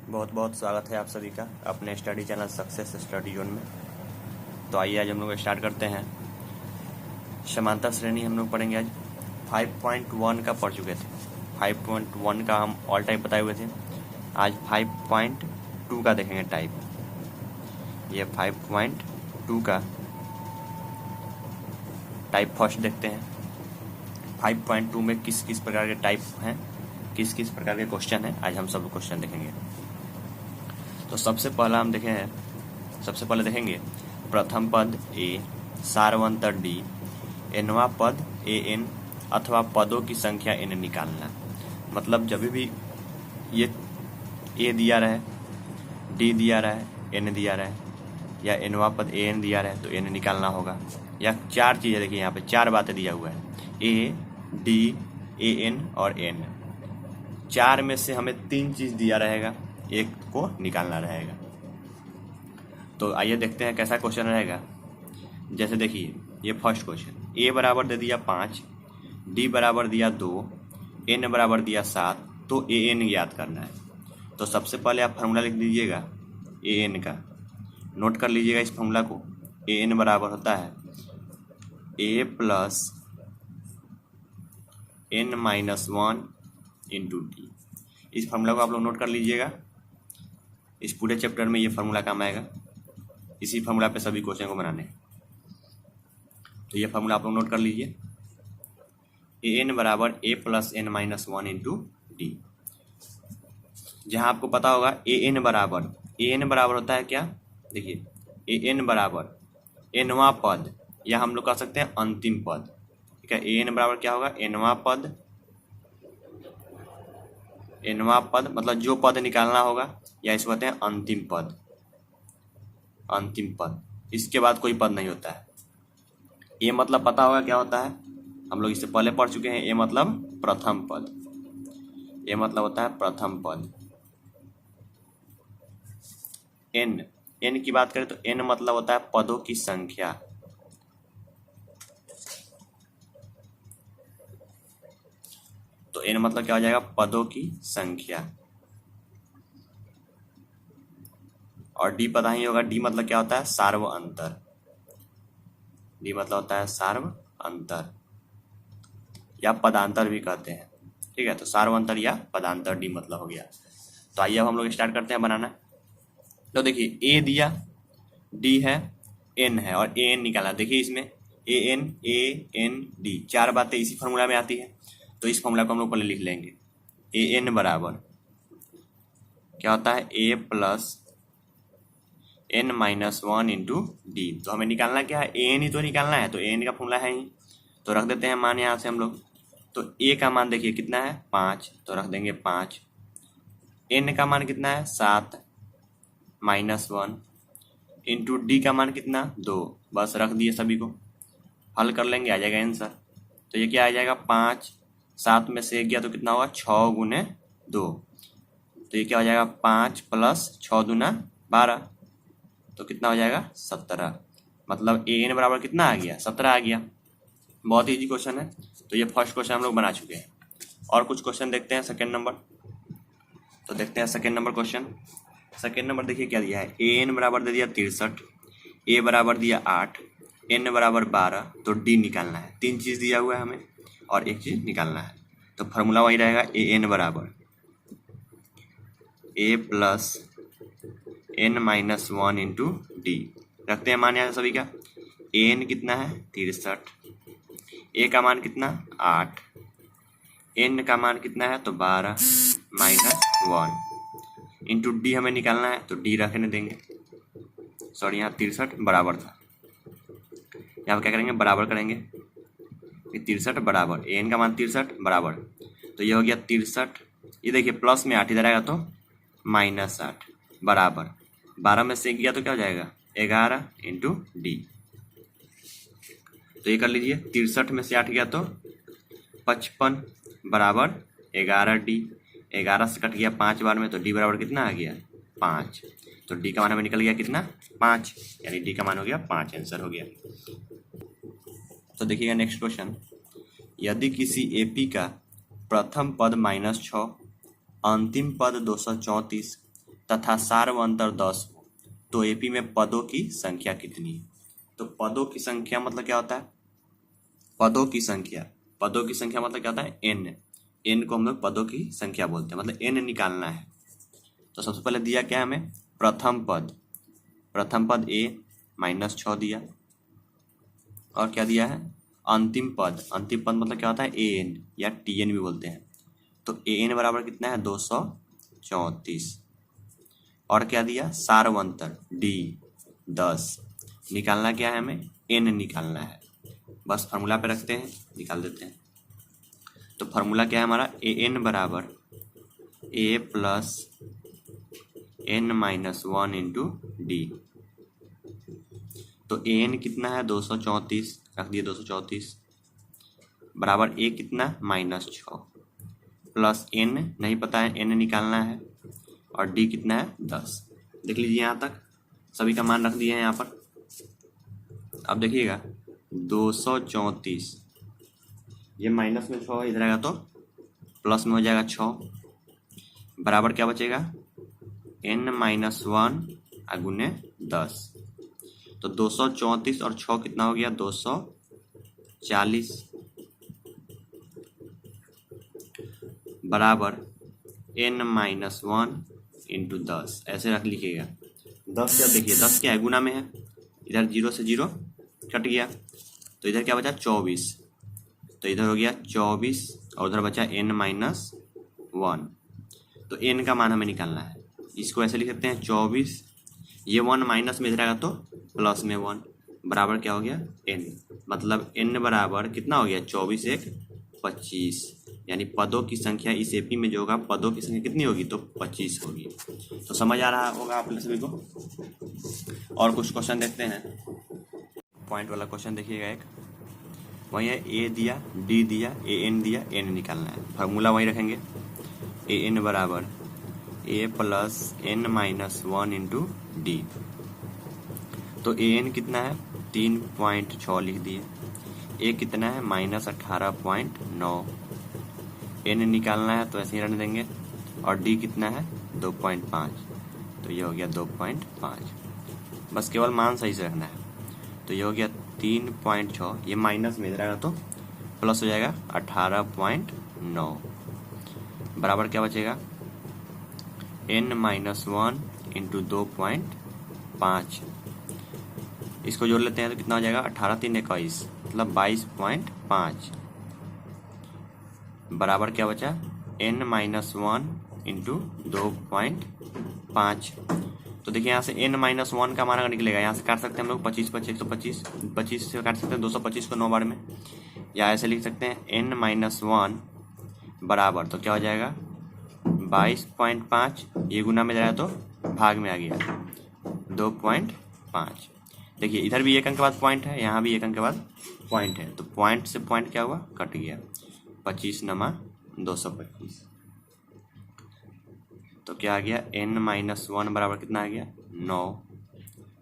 बहुत बहुत स्वागत है आप सभी का अपने study channel success study zone में। तो आइए आज हम लोग स्टार्ट करते हैं। समांतर श्रेणी हम लोग पढ़ेंगे। आज 5.1 का पढ़ चुके थे। 5.1 का हम ऑल टाइप बताए हुए थे। आज 5.2 का देखेंगे टाइप। ये 5.2 का टाइप फर्स्ट देखते हैं। 5.2 में किस किस प्रकार के टाइप हैं, किस किस प्रकार के क्वेश्चन हैं, आज हम सब क्वेश्चन देखेंगे। तो सबसे पहले देखेंगे प्रथम पद ए, सारवंतर डी, एनवा पद ए एन अथवा पदों की संख्या एन निकालना। मतलब जब भी ये ए दिया रहे, डी दिया रहे, एन दिया रहे या एनवा पद ए एन दिया रहे तो एन निकालना होगा। या चार चीजें देखिए, यहाँ पे चार बातें दिया हुआ है, ए डी ए एन और एन। चार में से हमें तीन चीज दिया रहेगा, एक को निकालना रहेगा। तो आइए देखते हैं कैसा क्वेश्चन रहेगा। जैसे देखिए ये फर्स्ट क्वेश्चन, ए बराबर दे दिया 5, डी बराबर दिया 2, एन बराबर दिया 7, तो ए एन याद करना है। तो सबसे पहले आप फार्मूला लिख दीजिएगा ए एन का, नोट कर लीजिएगा इस फार्मूला को। ए एन बराबर होता है a plus n minus 1 into d. इस फार्मूला को आप लोग नोट कर लीजिएगा। इस पूरे चैप्टर में ये फार्मूला काम आएगा। इसी फार्मूला पे सभी क्वेश्चन को बनाने हैं। तो ये फार्मूला आप लोग नोट कर लीजिए। ए एन बराबर a plus n minus 1 into d. जहां आपको पता होगा ए एन बराबर होता है क्या, देखिए ए एन बराबर एनवा पद या हम लोग कह सकते हैं अंतिम पद। ठीक है, ए एन बराबर क्या होगा, एनवा पद मतलब जो पद निकालना होगा, या इसको कहते हैं अंतिम पद। इसके बाद कोई पद नहीं होता है। ए मतलब पता होगा क्या होता है, हम लोग इससे पहले पढ़ चुके हैं। ए मतलब प्रथम पद, ए मतलब होता है प्रथम पद। एन की बात करें तो एन मतलब होता है पदों की संख्या। तो एन मतलब क्या हो जाएगा, पदों की संख्या। और डी पता ही होगा, डी मतलब क्या होता है, सार्व अंतर। डी मतलब होता है सार्व अंतर या पदांतर भी कहते हैं। ठीक है, तो सार्व अंतर या पदांतर डी मतलब हो गया। तो आइए अब हम लोग स्टार्ट करते हैं बनाना। तो देखिए ए दिया, डी है, एन है और ए एन निकाला। देखिए इसमें ए एन डी चार बातें इसी फॉर्मूला में आती है। तो इस फॉर्मूला को हम लोग पहले लिख लेंगे। ए एन बराबर क्या होता है, a plus n minus 1 into d. तो हमें निकालना क्या है, ए एन ही तो निकालना है। तो ए एन का फॉर्मूला है ही, तो रख देते हैं मान यहाँ से हम लोग। तो ए का मान देखिए कितना है, 5, तो रख देंगे 5। एन का मान कितना है, 7 माइनस 1 इंटू डी का मान कितना, 2। बस रख दिए, सभी को हल कर लेंगे, आ जाएगा आंसर। तो ये क्या आ जाएगा, 5, 7 में से 1 गया तो कितना होगा, 6 गुने 2। तो ये क्या हो जाएगा, 5 प्लस 6 दूना 12, तो कितना हो जाएगा, 17। मतलब ए एन बराबर कितना आ गया, 17 आ गया। बहुत इजी क्वेश्चन है। तो ये फर्स्ट क्वेश्चन हम लोग बना चुके हैं। और कुछ क्वेश्चन देखते हैं सेकेंड नंबर। तो देखते हैं second number question. Second number देखिए क्या दिया है, ए एन बराबर दे दिया 63, ए बराबर दिया 8, एन बराबर 12, तो डी निकालना है। तीन चीज दिया हुआ है हमें और एक चीज निकालना है। तो फॉर्मूला वही रहेगा, ए एन बराबर a plus n minus 1 into d. रखते हैं मान यहाँ सभी का। ए एन कितना है, 63, ए का मान कितना, 8, एन का मान कितना है, तो 12 माइनस 1 इंटू डी हमें निकालना है। तो डी रखने देंगे, सॉरी यहाँ 63 बराबर था, यहाँ क्या करेंगे, बराबर करेंगे। 63 बराबर ए एन का मान 63 बराबर, तो ये हो गया 63। ये देखिए प्लस में 8 इधर आएगा तो माइनस 8 बराबर 12 में से 1 गया तो क्या हो जाएगा, 11 इंटू डी। तो ये कर लीजिए, 63 में से 8 गया तो 55 बराबर 11 डी। 11 से कट गया 5 बार में, तो डी बराबर कितना आ गया, 5। तो डी का मान हमें निकल गया कितना, 5, यानी डी का मान हो गया 5, आंसर हो गया। तो देखिएगा नेक्स्ट क्वेश्चन, यदि किसी एपी का प्रथम पद -6, अंतिम पद 234, तथा सार्व अंतर 10 हो तो एपी में पदों की संख्या कितनी है। तो पदों की संख्या मतलब क्या होता है, पदों की संख्या मतलब क्या होता है, एन को हम लोग पदों की संख्या बोलते हैं, मतलब एन निकालना है। तो सबसे पहले दिया क्या हमें, प्रथम पद ए -6 दिया, और क्या दिया है, अंतिम पद मतलब क्या होता है, ए एन या टी एन भी बोलते हैं। तो ए एन बराबर कितना है, 234, और क्या दिया, सार्वंतर डी 10। निकालना क्या है हमें, एन निकालना है, बस फार्मूला पे रखते हैं, निकाल देते हैं। तो फार्मूला क्या है हमारा, ए एन बराबर a plus n-1 into d. तो ए एन कितना है, 234, रख दिए 234, बराबर ए कितना, -6, प्लस एन नहीं पता है, एन निकालना है, और डी कितना है, 10। देख लीजिए यहाँ तक सभी का मान रख दिए हैं यहाँ पर। अब देखिएगा 234, ये माइनस में 6 इधर आएगा तो प्लस में हो जाएगा 6, बराबर क्या बचेगा, n-1 गुने 10। तो 234 और 6 कितना हो गया, 240, बराबर n-1 इंटू 10, ऐसे रख लिखिएगा। 10 क्या, देखिए 10 क्या है, गुना में है, इधर 0 से 0 कट गया, तो इधर क्या बचा, 24, तो इधर हो गया 24, और उधर बचा n-1। तो n का मान हमें निकालना है, इसको ऐसे लिख सकते हैं 24, ये 1 माइनस में इधर आएगा तो प्लस में 1, बराबर क्या हो गया, n। मतलब n बराबर कितना हो गया, 24 1 25, यानी पदों की संख्या इस एपी में जो होगा, पदों की संख्या कितनी होगी, तो 25 होगी। तो समझ आ रहा होगा आप सभी को। और कुछ क्वेश्चन देखते हैं, पॉइंट वाला क्वेश्चन देखिएगा एक, वही है, ए दिया, डी दिया, ए एन दिया, एन निकालना है। फार्मूला वही रखेंगे, ए एन बराबर a plus n-1 into d. तो ए एन कितना है, 3.6 लिख दिए, ए कितना है, -18.9, एन निकालना है तो ऐसे ही रहने देंगे, और डी कितना है, 2.5, तो ये हो गया 2.5, बस केवल मान सही से रखना है। तो ये हो गया 3.6, ये माइनस में इधर आएगा तो प्लस हो जाएगा 18.9, बराबर क्या बचेगा, n-1 इंटू 2.5, इसको जोड़ लेते हैं तो कितना हो जाएगा, 18 3 21, मतलब 22.5, बराबर क्या बचा, n-1 इंटू 2.5। तो देखिए यहाँ से n-1 का मान अगर निकलेगा, यहाँ से काट सकते हैं हम लोग 25 25 125, 25 से काट सकते हैं 225 को 9 बार में, या ऐसे लिख सकते हैं n-1 बराबर, तो क्या हो जाएगा 22.5, ये गुना में जाएगा तो भाग में आ गया 2.5। देखिए इधर भी एक अंक के बाद पॉइंट है, यहाँ भी एक अंक के बाद पॉइंट है, तो पॉइंट से पॉइंट क्या हुआ, कट गया, 25 नमा 225। तो क्या आ गया, n-1 बराबर कितना आ गया, 9,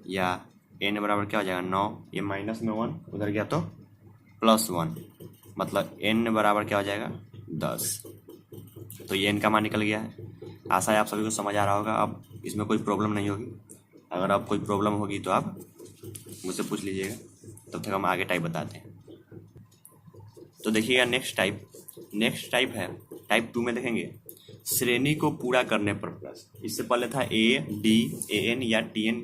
या n बराबर क्या हो जाएगा, 9, ये माइनस में 1 उधर गया तो +1, मतलब n बराबर क्या हो जाएगा, 10। तो ये n का मान निकल गया है। आशा है आप सभी को समझ आ रहा होगा, अब इसमें कोई प्रॉब्लम नहीं होगी। अगर आप कोई प्रॉब्लम होगी तो आप मुझसे पूछ लीजिएगा, तब तक हम आगे टाइप बताते हैं। तो देखिएगा नेक्स्ट टाइप है, टाइप 2 में देखेंगे, श्रेणी को पूरा करने पर प्रश्न। इससे पहले था ए डी ए एन या टी एन,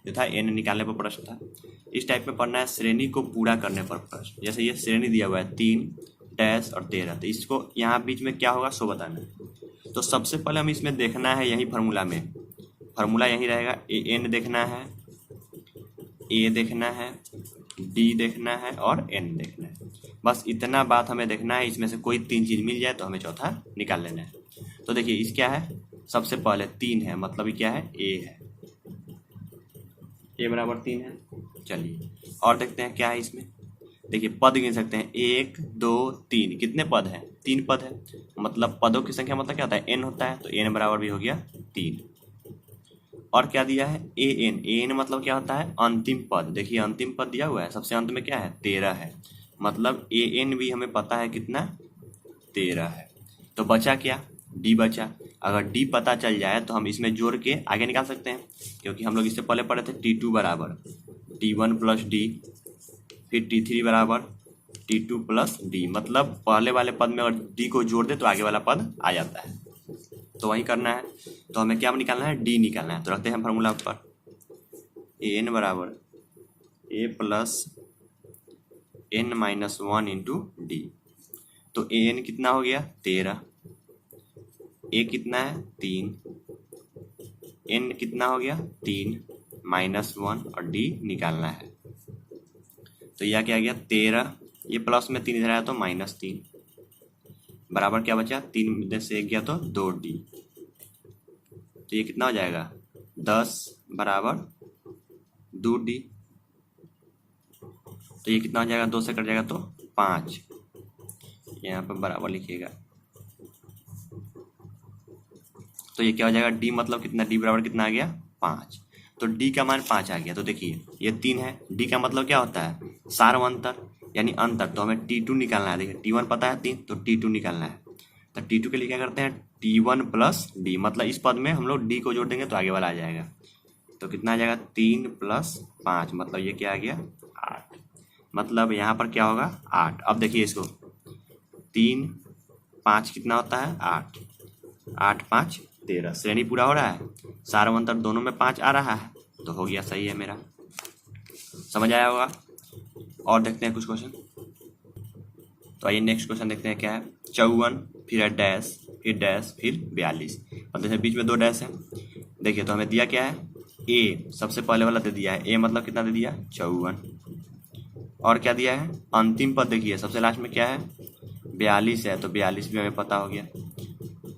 जो था एन निकालने पर प्रश्न था। इस टाइप में पढ़ना है श्रेणी को पूरा करने पर प्रश्न। जैसे ये श्रेणी दिया हुआ है 3 डैश और 13, तो इसको यहाँ बीच में क्या होगा सो बताना है। तो सबसे पहले हम इसमें देखना है, यही फार्मूला यही रहेगा, ए एन देखना है, ए देखना है, डी देखना है और एन देखना है। बस इतना बात हमें देखना है, इसमें से कोई 3 चीज मिल जाए तो हमें चौथा निकाल लेना है। तो देखिए इस क्या है, सबसे पहले 3 है, मतलब ये क्या है, ए है, ए बराबर 3 है। चलिए और देखते हैं क्या है इसमें। देखिए पद गिन सकते हैं, 1 2 3, कितने पद हैं, 3 पद है, मतलब पदों की संख्या मतलब क्या होता है, एन होता है, तो एन बराबर भी हो गया 3। और क्या दिया है, ए एन मतलब क्या होता है, अंतिम पद। देखिए अंतिम पद दिया हुआ है, सबसे अंत में क्या है, 13 है, मतलब ए एन भी हमें पता है कितना, 13 है। तो बचा क्या, डी बचा। अगर डी पता चल जाए तो हम इसमें जोड़ के आगे निकाल सकते हैं, क्योंकि हम लोग इससे पहले पढ़े थे T2 बराबर T1 प्लस डी, फिर T3 बराबर T2 प्लस डी। मतलब पहले वाले पद में अगर डी को जोड़ दे तो आगे वाला पद आ जाता है। तो वही करना है। तो हमें क्या निकालना है? डी निकालना है। तो रखते हैं फार्मूला पर एन बराबर a plus n minus 1 into d. तो ए एन कितना हो गया? 13। ए कितना है? 3। एन कितना हो गया? 3 माइनस 1 और डी निकालना है। तो यह क्या आ गया? 13। ये प्लस में 3 इधर आया तो -3 बराबर क्या बचा? 3 में से 1 गया तो 2D। तो ये कितना हो जाएगा? 10 बराबर 2D। तो ये कितना हो जाएगा? 2 से कट जाएगा तो 5। यहाँ पर बराबर लिखिएगा। तो ये क्या हो जाएगा? डी मतलब कितना? डी बराबर कितना आ गया? 5। तो डी का मान 5 आ गया। तो देखिए ये 3 है। डी का मतलब क्या होता है? सार्वअंतर यानी अंतर। तो हमें T2 निकालना है। देखिए T1 पता है 3, तो T2 निकालना है। तो T2 के लिए क्या करते हैं? T1 plus D. मतलब इस पद में हम लोग डी को जोड़ देंगे तो आगे वाला आ जाएगा। तो कितना आ जाएगा? 3 प्लस 5, मतलब ये क्या आ गया? 8। मतलब यहाँ पर क्या होगा? 8। अब देखिए इसको 3 5 कितना होता है? 8। 8 5 13। श्रेणी पूरा हो रहा है। सार्वअंतर दोनों में 5 आ रहा है। तो हो गया, सही है मेरा। समझ आया होगा। और देखते हैं कुछ क्वेश्चन। तो आइए नेक्स्ट क्वेश्चन देखते हैं क्या है। 54 फिर डैश फिर डैश फिर 42। मतलब बीच में 2 डैश है। देखिए तो हमें दिया क्या है? ए सबसे पहले वाला दे दिया है। ए मतलब कितना दे दिया? 54। और क्या दिया है? अंतिम पद देखिए सबसे लास्ट में क्या है? 42 है। तो 42 भी हमें पता हो गया।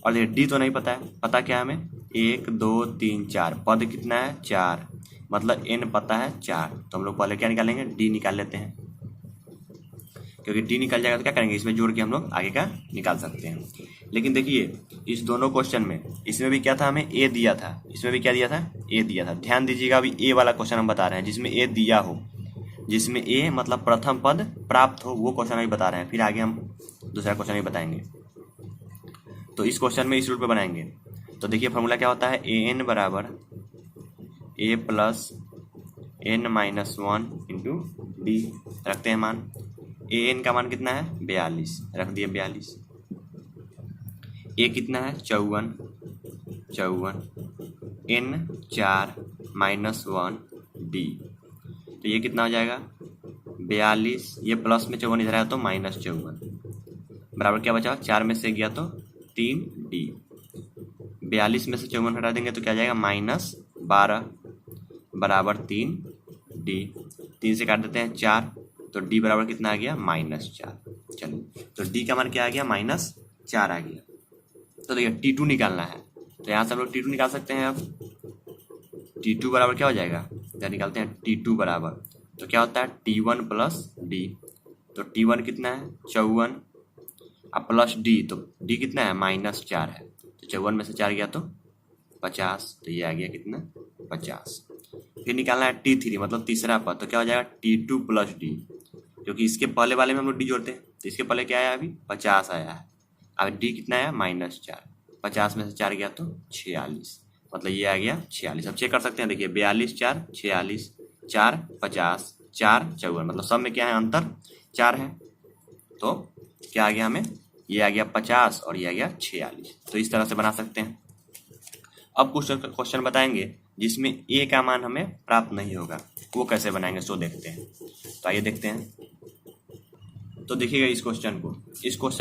और देखिए डी तो नहीं पता है। पता क्या है हमें? 1 2 3 4। पद कितना है? 4। मतलब एन पता है 4। तो हम लोग पहले क्या निकालेंगे? डी निकाल लेते हैं, क्योंकि डी निकल जाएगा तो क्या करेंगे? इसमें जोड़ के हम लोग आगे का निकाल सकते हैं। लेकिन देखिए इस दोनों क्वेश्चन में, इसमें भी क्या था? हमें ए दिया था। इसमें भी क्या दिया था? ए दिया था। ध्यान दीजिएगा, अभी ए वाला क्वेश्चन हम बता रहे हैं जिसमें ए दिया हो, जिसमें ए मतलब प्रथम पद प्राप्त हो, वो क्वेश्चन अभी बता रहे हैं। फिर आगे हम दूसरा क्वेश्चन भी बताएंगे। तो इस क्वेश्चन में इस रूल पे बनाएंगे। तो देखिए फॉर्मूला क्या होता है? ए एन बराबर a plus n minus 1 into d. रखते हैं मान। ए एन का मान कितना है? 42। रख दिए 42। ए कितना है? 54। N 4 minus 1 d. तो ये कितना हो जाएगा? 42। ये प्लस में 54 इधर आया तो -54 बराबर क्या बचा? 4 में से गया तो 3D। 42 में से 54 हटा देंगे तो क्या जाएगा? -12 बराबर 3D। 3 से काट देते हैं 4, तो D बराबर कितना आ गया? -4। चलिए तो D का मान क्या आ गया? -4 आ गया। तो देखिए T2 निकालना है। तो यहाँ से हम लोग T2 निकाल सकते हैं। अब T2 बराबर क्या हो जाएगा? यहाँ निकालते हैं T2 बराबर, तो क्या होता है? T1 plus D. तो T1 कितना है? 54 अब प्लस डी। तो डी कितना है? -4 है। तो 54 में से 4 गया तो 50। तो ये आ गया कितना? 50। फिर निकालना है T3 मतलब तीसरा पद। तो क्या हो जाएगा? T2 प्लस डी, क्योंकि इसके पहले वाले में हम लोग डी जोड़ते हैं। तो इसके पहले क्या आया? अभी 50 आया है। अब डी कितना आया? -4। 50 में से 4 गया तो 46, मतलब ये आ गया 46। अब चेक कर सकते हैं। देखिए 42 4 46 4 50 4 54, मतलब सब में क्या है? अंतर 4 है। तो क्या आ गया हमें? ये आ गया 50 और ये आ गया 46। तो इस तरह से बना सकते हैं। अब कुछ क्वेश्चन बताएंगे जिसमें ए का मान हमें प्राप्त नहीं होगा, वो कैसे बनाएंगे सो देखते हैं। तो आइए देखते हैं। तो देखिएगा इस क्वेश्चन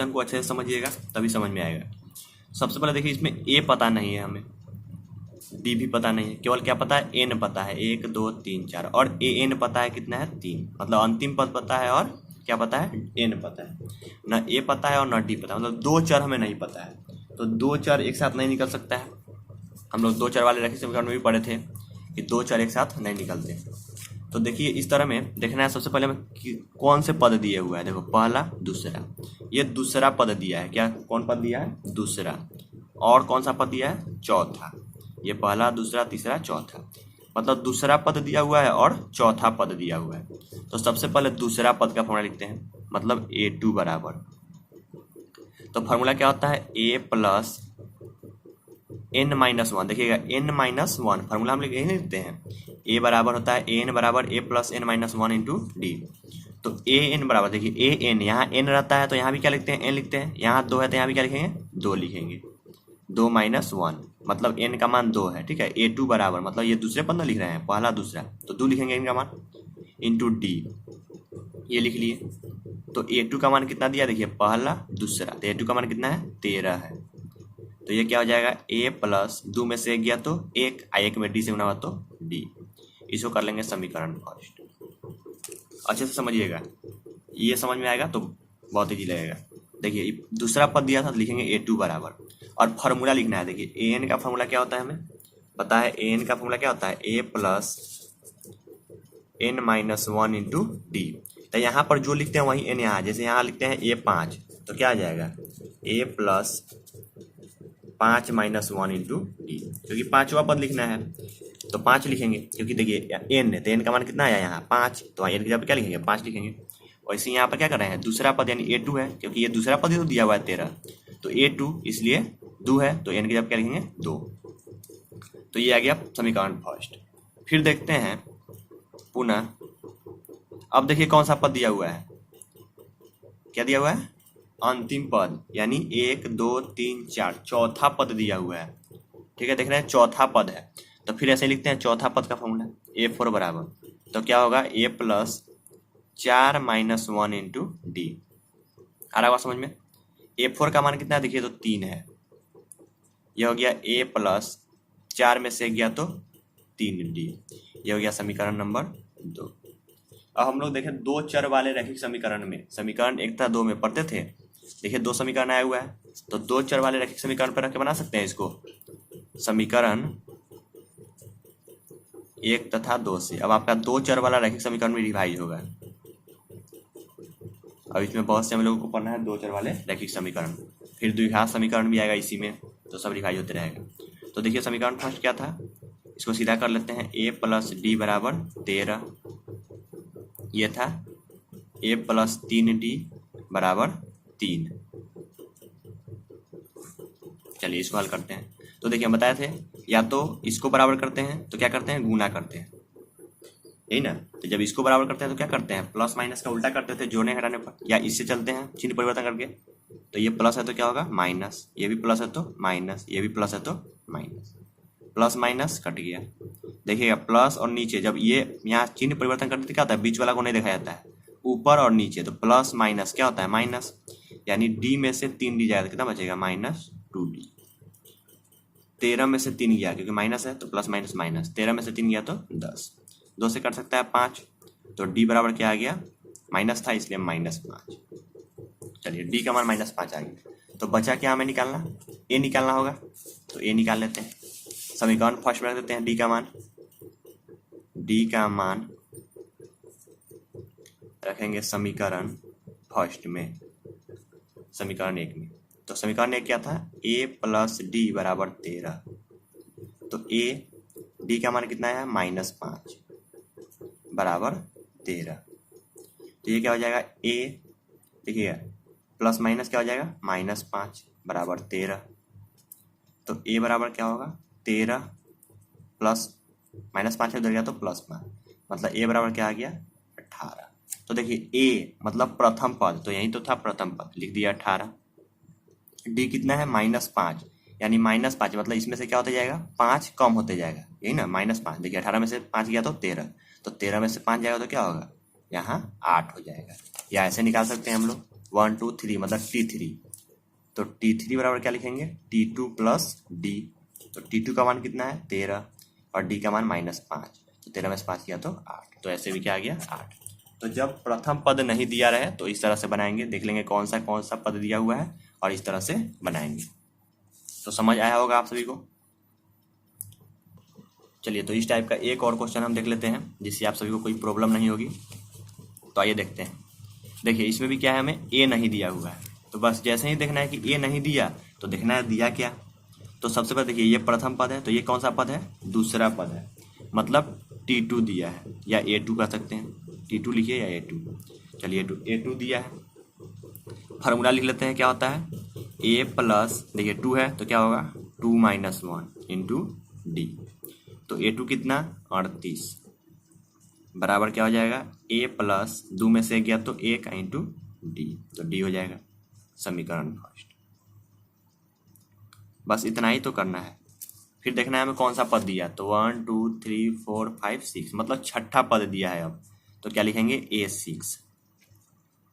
को अच्छे से समझिएगा, तभी समझ में आएगा। सबसे पहले देखिए इसमें ए पता नहीं है हमें, डी भी पता नहीं है, केवल क्या पता है? एन पता है। 1 2 3 4 और ए एन पता है कितना है? 3। मतलब अंतिम पद पता है और क्या पता है? एन पता है। ना ए पता है और ना डी पता है, मतलब 2 चर हमें नहीं पता है। तो 2 चर एक साथ नहीं निकल सकता है। हम लोग 2 चर वाले रैखिक समीकरण में भी पढ़े थे कि 2 चर एक साथ नहीं निकलते। तो देखिए इस तरह में देखना है। सबसे पहले में कौन से पद दिए हुआ है? देखो पहला दूसरा, ये दूसरा पद दिया है। क्या कौन पद दिया है? दूसरा। और कौन सा पद दिया है? चौथा। ये पहला दूसरा तीसरा चौथा, मतलब दूसरा पद दिया हुआ है और चौथा पद दिया हुआ है। तो सबसे पहले दूसरा पद का फॉर्मूला लिखते हैं, मतलब A2 बराबर। तो फॉर्मूला क्या होता है? A प्लस n-1, देखिएगा n-1 फार्मूला हम यही लिखते हैं। a बराबर होता है an बराबर a plus n-1 into d. तो ए एन बराबर, देखिए ए एन, यहाँ एन रहता है तो यहाँ भी क्या लिखते हैं, एन लिखते हैं। यहाँ 2 है तो यहाँ भी क्या लिखेंगे, 2 लिखेंगे। 2-1 मतलब एन का मान 2 है, ठीक है। a2 बराबर, मतलब ये दूसरे पद में लिख रहे हैं, पहला दूसरा, तो 2 लिखेंगे एन का मान इंटू डी, ये लिख लिए। तो a2 का मान कितना दिया, देखिए पहला दूसरा, तो a2 का मान कितना है, 13 है। तो ये क्या हो जाएगा, a प्लस 2 में से 1 गया तो 1, 1 में डी से गुना हुआ तो डी। इसको कर लेंगे समीकरण फर्स्ट। अच्छे से समझिएगा, ये समझ में आएगा तो बहुत ईजी लगेगा। देखिए दूसरा पद दिया था तो लिखेंगे a2 बराबर, और फार्मूला लिखना है। देखिए an का फार्मूला क्या होता है, हमें पता है an का फार्मूला क्या होता है, a plus n-1 into d. तो यहाँ पर जो लिखते हैं वही n यहाँ, जैसे यहाँ लिखते हैं a5 तो क्या आ जाएगा, a प्लस 5-1 इंटू डी, क्योंकि पांचवा पद लिखना है तो 5 लिखेंगे, क्योंकि देखिए n है तो n का मान कितना आया यहाँ 5, तो n की जगह क्या लिखेंगे, 5 लिखेंगे। वैसे यहाँ पर क्या कर रहे हैं, दूसरा पद यानी a2 है, क्योंकि ये दूसरा पद ही तो दिया हुआ है 13, तो a2 इसलिए 2 है, तो n की जगह क्या लिखेंगे 2। तो ये आ गया समीकरण फर्स्ट। फिर देखते हैं पुनः, अब देखिए कौन सा पद दिया हुआ है, क्या दिया हुआ है, अंतिम पद, यानी 1 2 3 4 चौथा पद दिया हुआ है, ठीक है। देख रहे हैं चौथा पद है, तो फिर ऐसे लिखते हैं चौथा पद का फॉर्मूला a4 बराबर, तो क्या होगा a प्लस 4-1 इंटू डी। आ रहा होगा समझ में। a4 का मान कितना है, देखिए तो 3 है, यह हो गया a प्लस 4 में से गया तो 3d, यह हो गया समीकरण नंबर 2। अब हम लोग देखें दो चर वाले रैखिक समीकरण में, समीकरण 1 तथा 2 में पढ़ते थे, देखिए 2 समीकरण आया हुआ है, तो 2 चर वाले रैखिक समीकरण पर रख के बना सकते हैं इसको, समीकरण 1 तथा 2 से। अब आपका 2 चर वाला रैखिक समीकरण में रिवाइज होगा, अब इसमें बहुत से हम लोगों को पढ़ना है 2 चर वाले रैखिक समीकरण, फिर द्विघात समीकरण भी आएगा इसी में, तो सब रिवाइज होते रहेगा। तो देखिए समीकरण फर्स्ट क्या था, इसको सीधा कर लेते हैं, a प्लस डी बराबर 13, ये था a प्लस 3d बराबर 3। चलिए इसको हल करते हैं। तो देखिए हम बताए थे, या तो इसको बराबर करते हैं तो क्या करते हैं, गुना करते हैं, यही ना। तो जब इसको बराबर करते हैं तो क्या करते हैं, प्लस माइनस का उल्टा करते थे जोड़ने घटाने पर, या इससे चलते हैं चिन्ह परिवर्तन करके। तो ये प्लस है तो क्या होगा माइनस, ये भी प्लस है तो माइनस, ये भी प्लस है तो माइनस, प्लस माइनस कट गया। देखिएगा प्लस और नीचे जब ये यहाँ चिन्ह परिवर्तन करते क्या होता है, बीच वाला को नहीं देखा जाता है, ऊपर और नीचे, तो प्लस माइनस क्या होता है माइनस, यानी डी में से 3d जाएगा तो कितना बचेगा -2d। 13 में से 3 गया क्योंकि माइनस है तो प्लस माइनस माइनस, 13 में से 3 गया तो 10, 2 से कट सकता है 5, तो डी बराबर क्या आ गया, माइनस था इसलिए -5। चलिए डी का मान -5 आ गया, तो बचा क्या हमें निकालना, ए निकालना होगा, तो ए निकाल लेते हैं। समीकरण फर्स्ट में रख देते हैं डी का मान रखेंगे समीकरण फर्स्ट में, समीकरण 1 में। तो समीकरण 1 क्या था, a प्लस डी बराबर 13, तो a डी का मान कितना है -5 बराबर 13, तो ये क्या हो जाएगा a, देखिएगा प्लस माइनस क्या हो जाएगा -5 बराबर 13, तो a बराबर क्या होगा 13 प्लस -5 उधर गया तो +5, मतलब a बराबर क्या आ गया 18। तो देखिए a मतलब प्रथम पद, तो यही तो था प्रथम पद, लिख दिया 18। d कितना है -5, यानी -5 मतलब इसमें से क्या होता जाएगा 5 कम होते जाएगा, यही ना -5। देखिए 18 में से 5 गया तो 13, तो 13 में से 5 जाएगा तो क्या होगा यहाँ 8 हो जाएगा। या ऐसे निकाल सकते हैं हम लोग 1 2 3 मतलब t3, तो t3 बराबर क्या लिखेंगे t2 प्लस d, तो t2 का मान कितना है 13 और d का मान -5, तो 13 में से 5 किया तो 8, तो ऐसे भी क्या आ गया 8। तो जब प्रथम पद नहीं दिया रहे तो इस तरह से बनाएंगे, देख लेंगे कौन सा पद दिया हुआ है और इस तरह से बनाएंगे। तो समझ आया होगा आप सभी को। चलिए तो इस टाइप का एक और क्वेश्चन हम देख लेते हैं जिससे आप सभी को कोई प्रॉब्लम नहीं होगी। तो आइए देखते हैं। देखिए इसमें भी क्या है, हमें ए नहीं दिया हुआ है, तो बस जैसे ही देखना है कि ए नहीं दिया तो देखना है दिया क्या। तो सबसे पहले देखिए ये प्रथम पद है, तो ये कौन सा पद है, दूसरा पद है, मतलब t2 दिया है, या a2 कह सकते हैं, t2 लिखिए या a2। चलिए a2 दिया है, फार्मूला लिख लेते हैं क्या होता है a प्लस, देखिए 2 है तो क्या होगा 2 माइनस 1 इंटू डी। तो A2 कितना 38 बराबर क्या हो जाएगा A प्लस 2 में से गया तो 1 इंटू डी, तो डी हो जाएगा समीकरण फर्स्ट। बस इतना ही तो करना है। फिर देखना है हमें कौन सा पद दिया, तो 1 2 3 4 5 6 मतलब छठा पद दिया है। अब तो क्या लिखेंगे A6।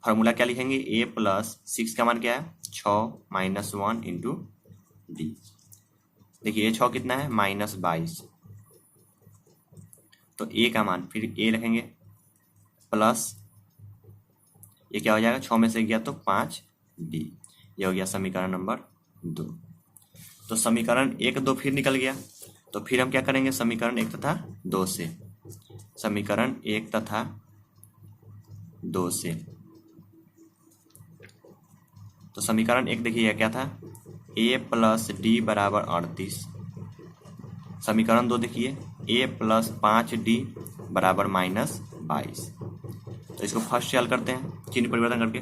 फार्मूला क्या लिखेंगे A प्लस 6 का मान क्या है 6 माइनस 1 इंटू डी। देखिए A6 कितना है -22, तो A का मान फिर A लिखेंगे प्लस ये क्या हो जाएगा 6 में से गया तो 5 डी। ये हो गया समीकरण नंबर 2। तो समीकरण 1 2 फिर निकल गया, तो फिर हम क्या करेंगे समीकरण 1 तथा 2 से, समीकरण 1 तथा 2 से। तो समीकरण 1 देखिए क्या था A प्लस डी बराबर 38। समीकरण 2 देखिए A प्लस 5D बराबर -22। तो इसको फर्स्ट से हल करते हैं चिन्ह परिवर्तन करके,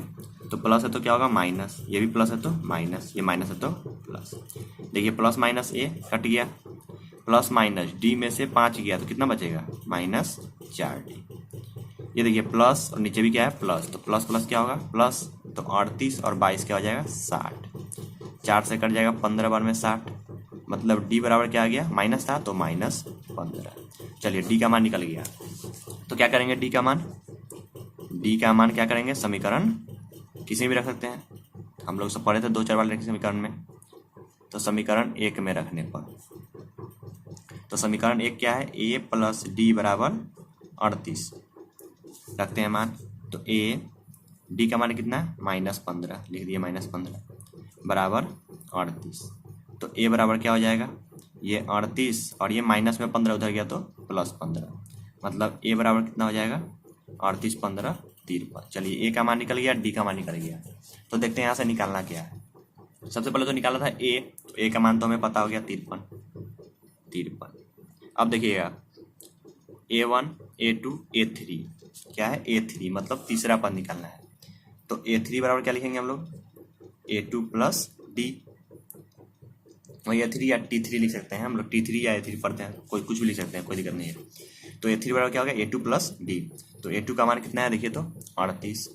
तो प्लस है तो क्या होगा माइनस, ये भी प्लस है तो माइनस, ये माइनस है तो प्लस। देखिए प्लस माइनस A कट गया, प्लस माइनस D में से 5 गया तो कितना बचेगा -4D। ये देखिए प्लस और नीचे भी क्या है प्लस, तो प्लस प्लस क्या होगा प्लस, तो 38 और 22 क्या हो जाएगा 60। 4 से कट जाएगा 15 बार में 60, मतलब D बराबर क्या आ गया माइनस था तो -15। चलिए D का मान निकल गया, तो क्या करेंगे D का मान क्या करेंगे समीकरण किसी भी रख सकते हैं, हम लोग सब पढ़े थे 2 4 बार रखे समीकरण में। तो समीकरण 1 में रखने पर, तो समीकरण 1 क्या है A प्लस डी बराबर 38 रखते हैं मान, तो D का मान कितना है -15 लिख दिए, -15 बराबर 38। तो A बराबर क्या हो जाएगा ये 38 और ये माइनस में 15 उधर गया तो +15, मतलब A बराबर कितना हो जाएगा 38 15 53। चलिए A का मान निकल गया, D का मान निकल गया। तो देखते हैं यहाँ से निकालना क्या है। सबसे पहले तो निकाला था A, तो A का मान तो हमें पता हो गया 53। अब देखिएगा A1 A2 A3 क्या है A3 मतलब तीसरा पद निकालना है। तो A3 बराबर क्या लिखेंगे हम लोग A2 प्लस D, वही A3 या T3 लिख सकते हैं हम लोग, T3 या A3 पढ़ते हैं, कोई कुछ भी लिख सकते हैं, कोई दिक्कत नहीं है। तो A3 बराबर क्या हो गया A2 प्लस D, तो A2 का मान कितना है देखिए तो 38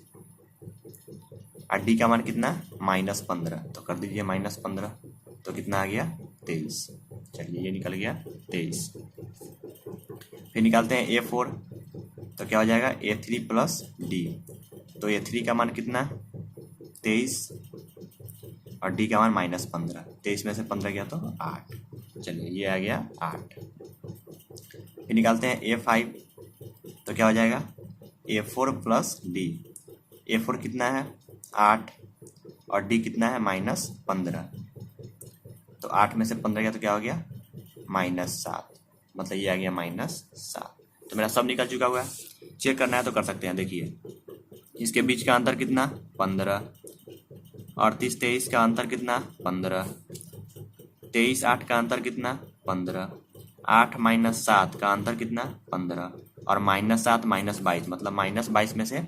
और D का मान कितना -15, तो कर दीजिए -15, तो कितना आ गया 23। चलिए ये निकल गया 23। फिर निकालते हैं A4, तो क्या हो जाएगा A3 प्लस D, तो A3 का मान कितना 23 और D का मान -15, 23 में से 15 गया तो 8। चलिए ये आ गया 8। फिर निकालते हैं A5, तो क्या हो जाएगा A4 प्लस D, A4 कितना है 8 और D कितना है -15, तो 8 में से 15 गया तो क्या हो गया -7, मतलब ये आ गया -7। तो मेरा सब निकल चुका हुआ है, चेक करना है तो कर सकते हैं। देखिए इसके बीच का अंतर कितना 15, 38 23 का अंतर कितना 15, 23 8 का अंतर कितना 15, 8 - 7 का अंतर कितना 15 और -7 -22, मतलब -22 में से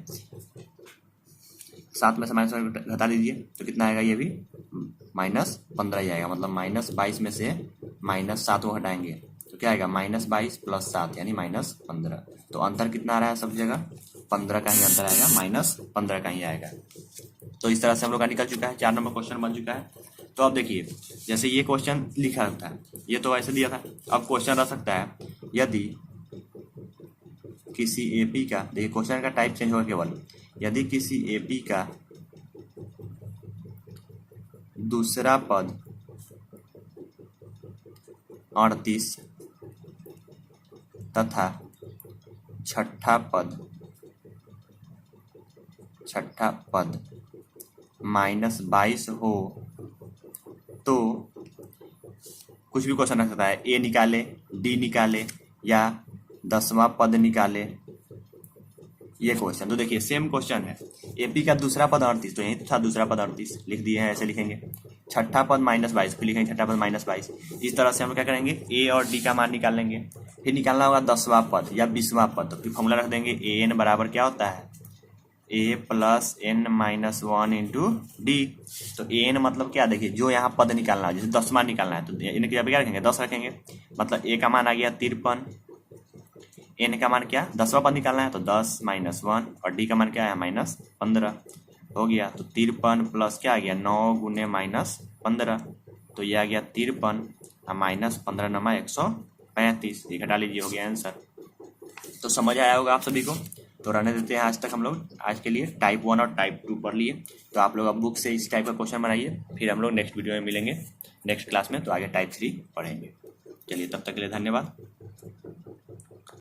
7 में से माइनस घटा दीजिए तो कितना आएगा ये भी -15 ही आएगा, मतलब -22 में से -7 को हटाएंगे तो क्या आएगा -22 + 7 यानी -15। तो अंतर कितना आ रहा है सब जगह 15 का ही अंतर आएगा, -15 का ही आएगा। तो इस तरह से हम लोग का निकल चुका है, 4 नंबर क्वेश्चन बन चुका है। तो अब देखिए जैसे ये क्वेश्चन लिखा रहता है, ये तो ऐसे दिया था, अब क्वेश्चन रह सकता है यदि किसी एपी का, देखिए क्वेश्चन का टाइप चेंज होगा केवल, यदि किसी एपी का दूसरा पद 38 तथा छठा पद -22 हो तो कुछ भी क्वेश्चन रख सकता है, ए निकाले, डी निकाले या 10वां पद निकाले, ये क्वेश्चन। तो देखिए सेम क्वेश्चन है, एपी का दूसरा पद 38, तो यही तो था दूसरा पद 38 लिख दिए हैं, ऐसे लिखेंगे। छठा पद -22 फिर लिखेंगे छठा पद -22। इस तरह से हम लोग क्या करेंगे ए और डी का मान निकाल लेंगे। फिर निकालना होगा 10वां पद या 20वां पद, तो फिर फॉर्मूला रख देंगे ए एन बराबर क्या होता है a plus n minus one into d. तो एन मतलब क्या, देखिए जो यहाँ पद निकालना है, जैसे 10 मान निकालना है तो एन की जगह क्या रखेंगे, 10 रखेंगे। मतलब ए का मान आ गया 53, एन का मान क्या, 10वां पद निकालना है तो 10 माइनस 1 और डी का मान क्या है -15 हो गया। तो 53 प्लस क्या आ गया 9 गुने -15, तो ये आ गया 53 -15 नमा 135, ये घटा लीजिए, हो गया आंसर। तो समझ आया होगा आप सभी को। तो रहने देते हैं आज तक हम लोग, आज के लिए टाइप 1 और टाइप 2 पढ़ लिए। तो आप लोग अब बुक से इस टाइप का क्वेश्चन बनाइए, फिर हम लोग नेक्स्ट वीडियो में मिलेंगे नेक्स्ट क्लास में, तो आगे टाइप 3 पढ़ेंगे। चलिए तब तक के लिए धन्यवाद।